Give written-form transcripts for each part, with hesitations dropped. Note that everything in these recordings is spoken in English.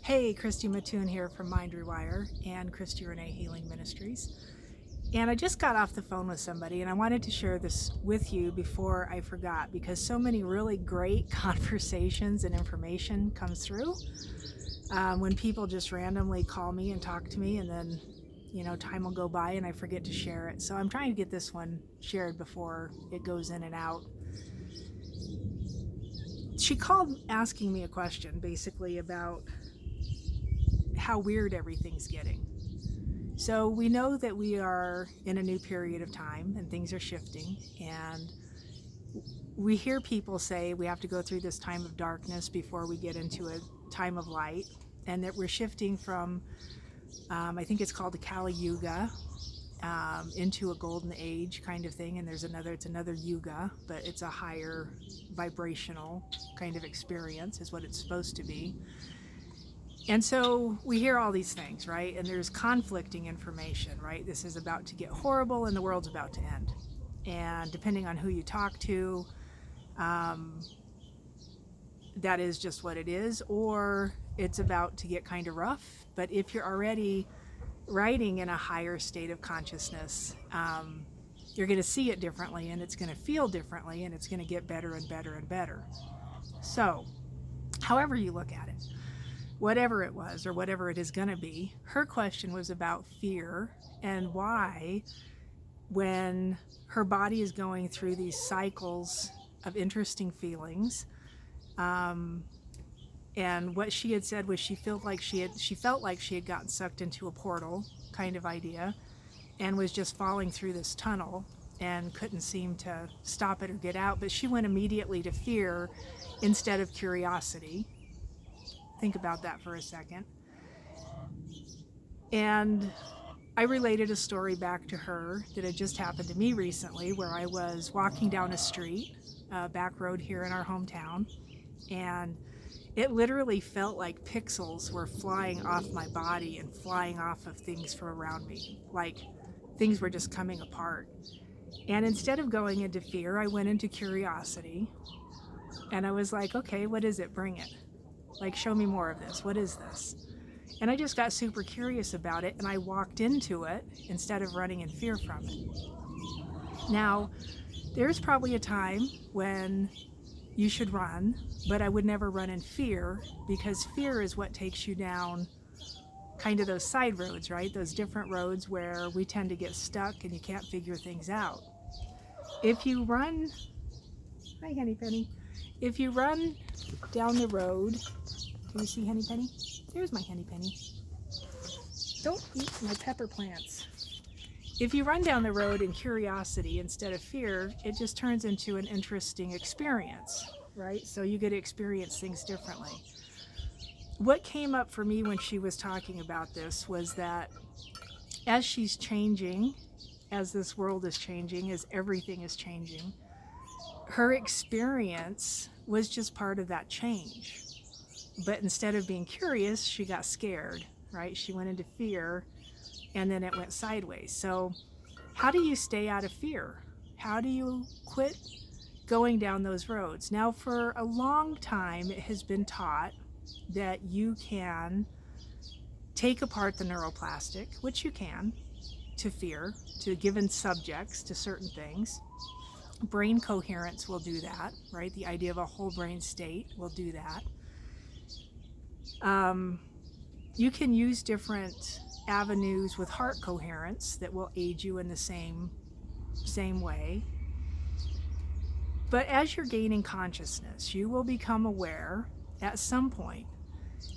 Hey, Christy Mattoon here from Mind Rewire and Christy Renee Healing Ministries. And I just got off the phone with somebody and I wanted to share this with you before I forgot, because so many really great conversations and information comes through when people just randomly call me and talk to me, and then time will go by and I forget to share it. So I'm trying to get this one shared before it goes in and out. She called asking me a question basically about how weird everything's getting. So we know that we are in a new period of time and things are shifting, and we hear people say we have to go through this time of darkness before we get into a time of light, and that we're shifting from I think it's called the Kali Yuga, into a golden age kind of thing, and it's another yuga, but it's a higher vibrational kind of experience is what it's supposed to be. And so we hear all these things, right? And there's conflicting information, right? This is about to get horrible and the world's about to end. And depending on who you talk to, that is just what it is, or it's about to get kind of rough. But if you're already riding in a higher state of consciousness, you're going to see it differently, and it's going to feel differently, and it's going to get better and better and better. So, however you look at it, whatever it was or whatever it is going to be, her question was about fear and why, when her body is going through these cycles of interesting feelings, and what she had said was she felt like she had gotten sucked into a portal kind of idea and was just falling through this tunnel and couldn't seem to stop it or get out. But she went immediately to fear instead of curiosity. Think about that for a second. And I related a story back to her that had just happened to me recently, where I was walking down a street, back road here in our hometown, and it literally felt like pixels were flying off my body and flying off of things from around me, like things were just coming apart. And instead of going into fear, I went into curiosity, and I was like, okay, what is it? Bring it. Like, show me more of this. What is this? And I just got super curious about it, and I walked into it instead of running in fear from it. Now, there's probably a time when you should run, but I would never run in fear, because fear is what takes you down kind of those side roads, right? Those different roads where we tend to get stuck and you can't figure things out. If you run, hi Henny Penny, if you run down the road, can you see Henny Penny? There's my Henny Penny. Don't eat my pepper plants. If you run down the road in curiosity instead of fear, it just turns into an interesting experience, right? So you get to experience things differently. What came up for me when she was talking about this was that as she's changing, as this world is changing, as everything is changing, her experience was just part of that change. But instead of being curious, she got scared, right? She went into fear, and then it went sideways. So how do you stay out of fear? How do you quit going down those roads? Now, for a long time, it has been taught that you can take apart the neuroplastic, which you can, to fear, to given subjects, to certain things. Brain coherence will do that, right? The idea of a whole brain state will do that. You can use different avenues with heart coherence that will aid you in the same way. But as you're gaining consciousness, you will become aware at some point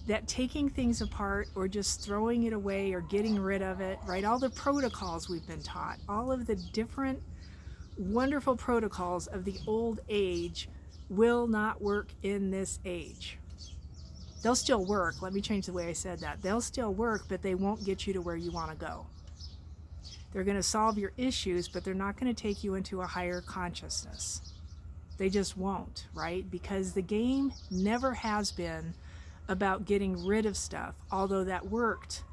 that taking things apart or just throwing it away or getting rid of it, right? All the protocols we've been taught, all of the different wonderful protocols of the old age will not work in this age. They'll still work. Let me change the way I said that. They'll still work, but they won't get you to where you want to go. They're going to solve your issues, but they're not going to take you into a higher consciousness. They just won't, right? Because the game never has been about getting rid of stuff, although that worked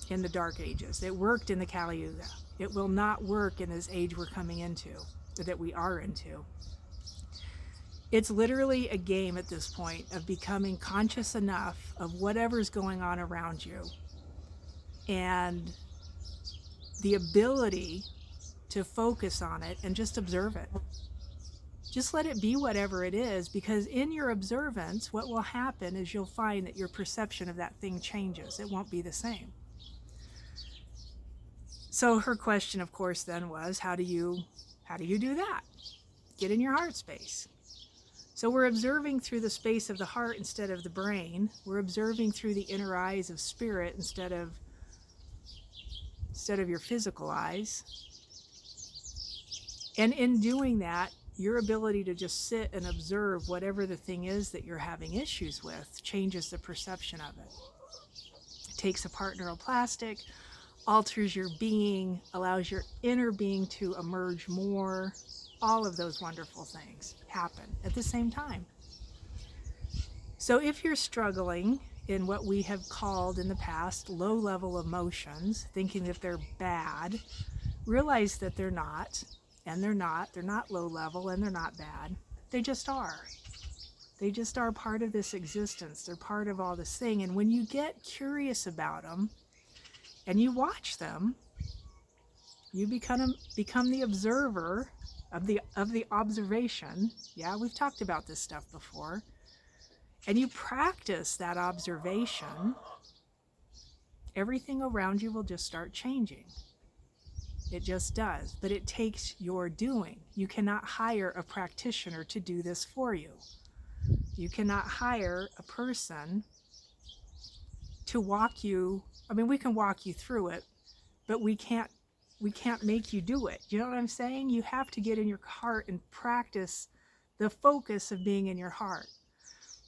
in the Dark Ages. It worked in the Kali Yuga. It will not work in this age we're coming into, that we are into. It's literally a game at this point of becoming conscious enough of whatever's going on around you and the ability to focus on it and just observe it. Just let it be whatever it is, because in your observance, what will happen is you'll find that your perception of that thing changes. It won't be the same. So her question, of course, then was, how do you do that? Get in your heart space. So we're observing through the space of the heart instead of the brain. We're observing through the inner eyes of spirit instead of your physical eyes. And in doing that, your ability to just sit and observe whatever the thing is that you're having issues with changes the perception of it. It takes apart neuroplastic, alters your being, allows your inner being to emerge more. All of those wonderful things happen at the same time. So if you're struggling in what we have called in the past low-level emotions, thinking that they're bad, realize that they're not, and they're not low-level, and they're not bad. They just are. They just are part of this existence. They're part of all this thing. And when you get curious about them and you watch them, you become the observer of the observation. Yeah, we've talked about this stuff before. And you practice that observation, everything around you will just start changing. It just does. But it takes your doing. You cannot hire a practitioner to do this for you. You cannot hire a person to walk you. I mean, we can walk you through it, but we can't make you do it. You know what I'm saying? You have to get in your heart and practice the focus of being in your heart.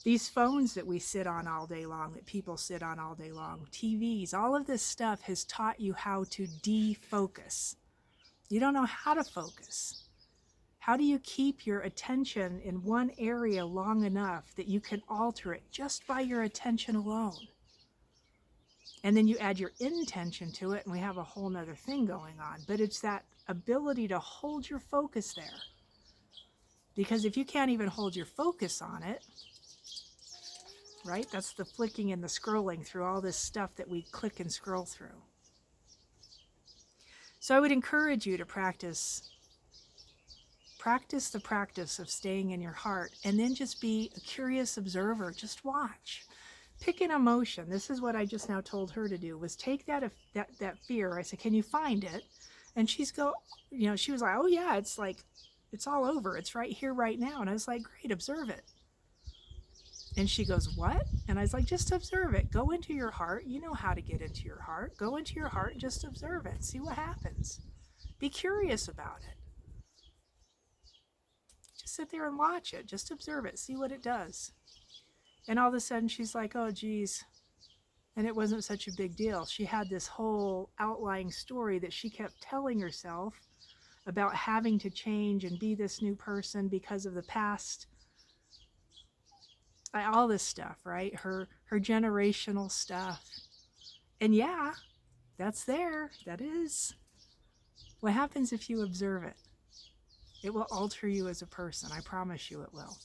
These phones that we sit on all day long, that people sit on all day long, TVs, all of this stuff has taught you how to defocus. You don't know how to focus. How do you keep your attention in one area long enough that you can alter it just by your attention alone? And then you add your intention to it, and we have a whole nother thing going on. But it's that ability to hold your focus there. Because if you can't even hold your focus on it, right? That's the flicking and the scrolling through all this stuff that we click and scroll through. So I would encourage you to practice the practice of staying in your heart, and then just be a curious observer. Just watch. Pick an emotion. This is what I just now told her to do, was take that fear. I said, can you find it? And she was like, oh yeah, it's like, it's all over. It's right here, right now. And I was like, great, observe it. And she goes, what? And I was like, just observe it. Go into your heart. You know how to get into your heart. Go into your heart and just observe it. See what happens. Be curious about it. Just sit there and watch it. Just observe it. See what it does. And all of a sudden she's like, oh, geez. And it wasn't such a big deal. She had this whole outlying story that she kept telling herself about having to change and be this new person because of the past. All this stuff, right? Her generational stuff. And yeah, that's there. That is. What happens if you observe it? It will alter you as a person. I promise you it will.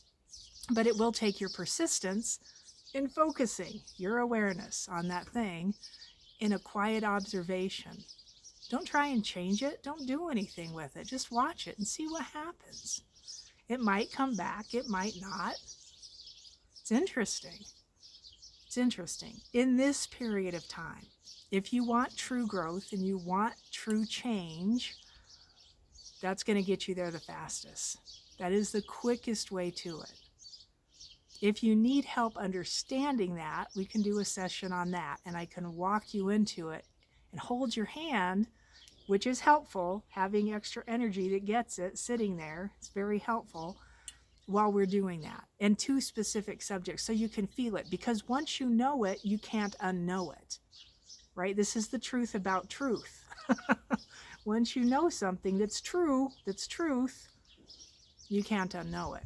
But it will take your persistence in focusing your awareness on that thing in a quiet observation. Don't try and change it. Don't do anything with it. Just watch it and see what happens. It might come back. It might not. It's interesting. It's interesting. In this period of time, if you want true growth and you want true change, that's going to get you there the fastest. That is the quickest way to it. If you need help understanding that, we can do a session on that, and I can walk you into it and hold your hand, which is helpful. Having extra energy that gets it sitting there, it's very helpful while we're doing that. And 2 specific subjects so you can feel it, because once you know it, you can't unknow it, right? This is the truth about truth. Once you know something that's true, that's truth, you can't unknow it.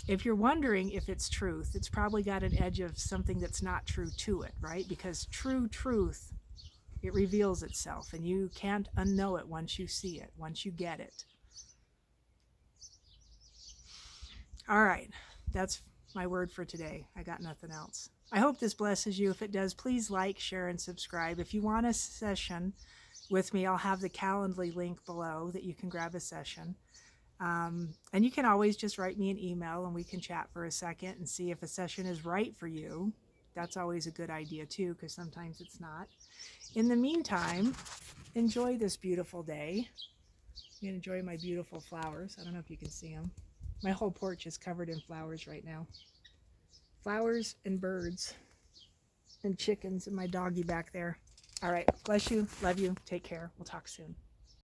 If you're wondering if it's truth, it's probably got an edge of something that's not true to it, right? Because true truth, it reveals itself, and you can't unknow it once you see it, once you get it. All right. That's my word for today. I got nothing else. I hope this blesses you. If it does, please like, share, and subscribe. If you want a session with me, I'll have the Calendly link below that you can grab a session. And you can always just write me an email and we can chat for a second and see if a session is right for you. That's always a good idea too, because sometimes it's not. In the meantime, enjoy this beautiful day. You can enjoy my beautiful flowers. I don't know if you can see them. My whole porch is covered in flowers right now. Flowers and birds and chickens and my doggy back there. All right. Bless you. Love you. Take care. We'll talk soon.